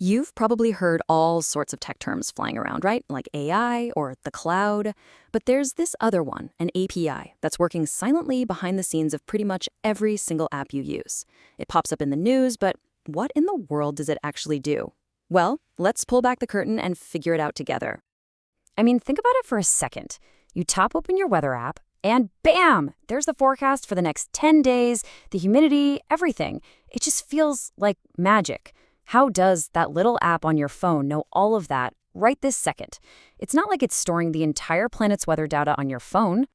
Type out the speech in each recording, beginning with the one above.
You've probably heard all sorts of tech terms flying around, right? Like AI or the cloud. But there's this other one, an API, that's working silently behind the scenes of pretty much every single app you use. It pops up in the news, but what in the world does it actually do? Well, let's pull back the curtain and figure it out together. I mean, think about it for a second. You top open your weather app, and bam! There's the forecast for the next 10 days, the humidity, everything. It just feels like magic. How does that little app on your phone know all of that right this second? It's not like it's storing the entire planet's weather data on your phone.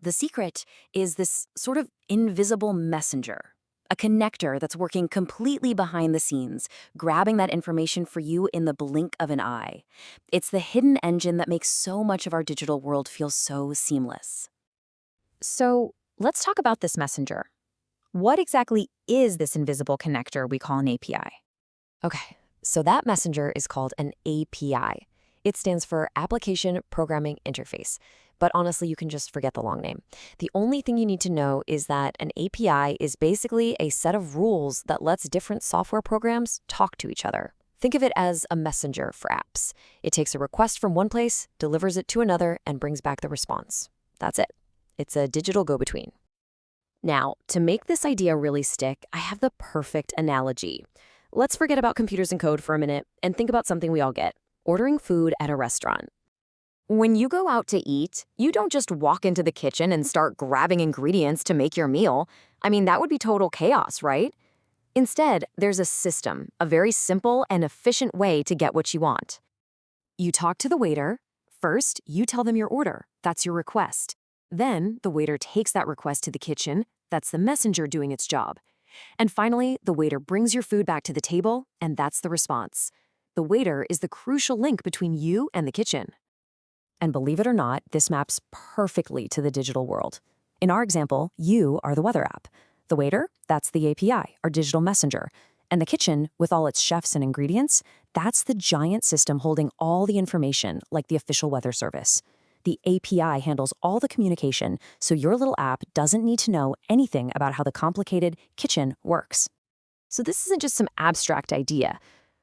The secret is this sort of invisible messenger, a connector that's working completely behind the scenes, grabbing that information for you in the blink of an eye. It's the hidden engine that makes so much of our digital world feel so seamless. So let's talk about this messenger. What exactly is this invisible connector we call an API? Okay, so that messenger is called an API. It stands for Application Programming Interface. But honestly, you can just forget the long name. The only thing you need to know is that an API is basically a set of rules that lets different software programs talk to each other. Think of it as a messenger for apps. It takes a request from one place, delivers it to another, and brings back the response. That's it. It's a digital go-between. Now, to make this idea really stick, I have the perfect analogy. Let's forget about computers and code for a minute and think about something we all get: ordering food at a restaurant. When you go out to eat, you don't just walk into the kitchen and start grabbing ingredients to make your meal. I mean, that would be total chaos, right? Instead, there's a system, a very simple and efficient way to get what you want. You talk to the waiter. First, you tell them your order. That's your request. Then, the waiter takes that request to the kitchen. That's the messenger doing its job. And finally, the waiter brings your food back to the table, and that's the response. The waiter is the crucial link between you and the kitchen. And believe it or not, this maps perfectly to the digital world. In our example, you are the weather app. The waiter, that's the API, our digital messenger. And the kitchen, with all its chefs and ingredients, that's the giant system holding all the information, like the official weather service. The API handles all the communication, so your little app doesn't need to know anything about how the complicated kitchen works. So this isn't just some abstract idea.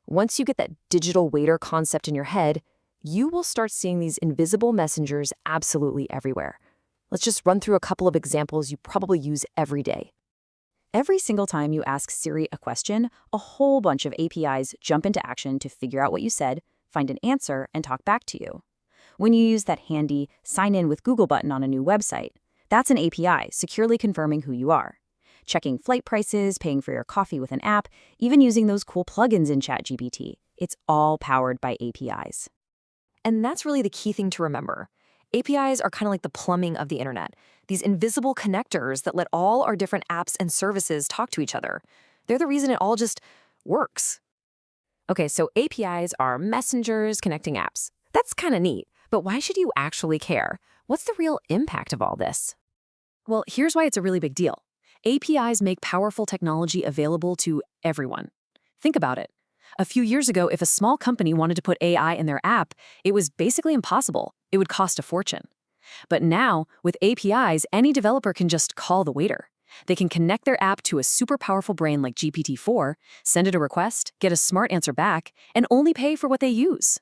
Once you get that digital waiter concept in your head, you will start seeing these invisible messengers absolutely everywhere. Let's just run through a couple of examples you probably use every day. Every single time you ask Siri a question, a whole bunch of APIs jump into action to figure out what you said, find an answer, and talk back to you. When you use that handy Sign In with Google button on a new website, that's an API securely confirming who you are. Checking flight prices, paying for your coffee with an app, even using those cool plugins in ChatGPT, it's all powered by APIs. And that's really the key thing to remember. APIs are kind of like the plumbing of the internet, these invisible connectors that let all our different apps and services talk to each other. They're the reason it all just works. Okay, so APIs are messengers connecting apps. That's kind of neat. But why should you actually care? What's the real impact of all this? Well, here's why it's a really big deal. APIs make powerful technology available to everyone. Think about it. A few years ago, if a small company wanted to put AI in their app, it was basically impossible. It would cost a fortune. But now, with APIs, any developer can just call the waiter. They can connect their app to a super powerful brain like GPT-4, send it a request, get a smart answer back, and only pay for what they use.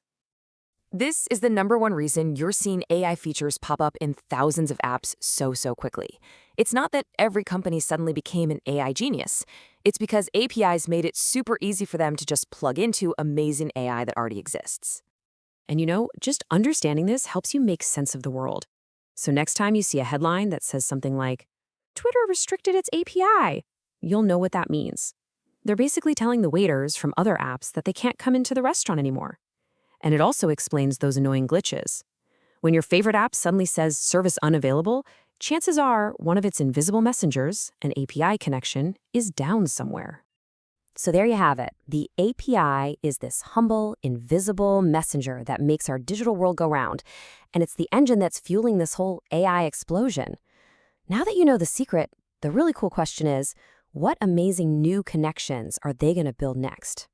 This is the #1 reason you're seeing AI features pop up in thousands of apps so quickly. It's not that every company suddenly became an AI genius. It's because APIs made it super easy for them to just plug into amazing AI that already exists. And just understanding this helps you make sense of the world. So next time you see a headline that says something like, "Twitter restricted its API," you'll know what that means. They're basically telling the waiters from other apps that they can't come into the restaurant anymore. And it also explains those annoying glitches. When your favorite app suddenly says service unavailable, chances are one of its invisible messengers, an API connection, is down somewhere. So there you have it. The API is this humble, invisible messenger that makes our digital world go round. And it's the engine that's fueling this whole AI explosion. Now that you know the secret, the really cool question is, what amazing new connections are they going to build next?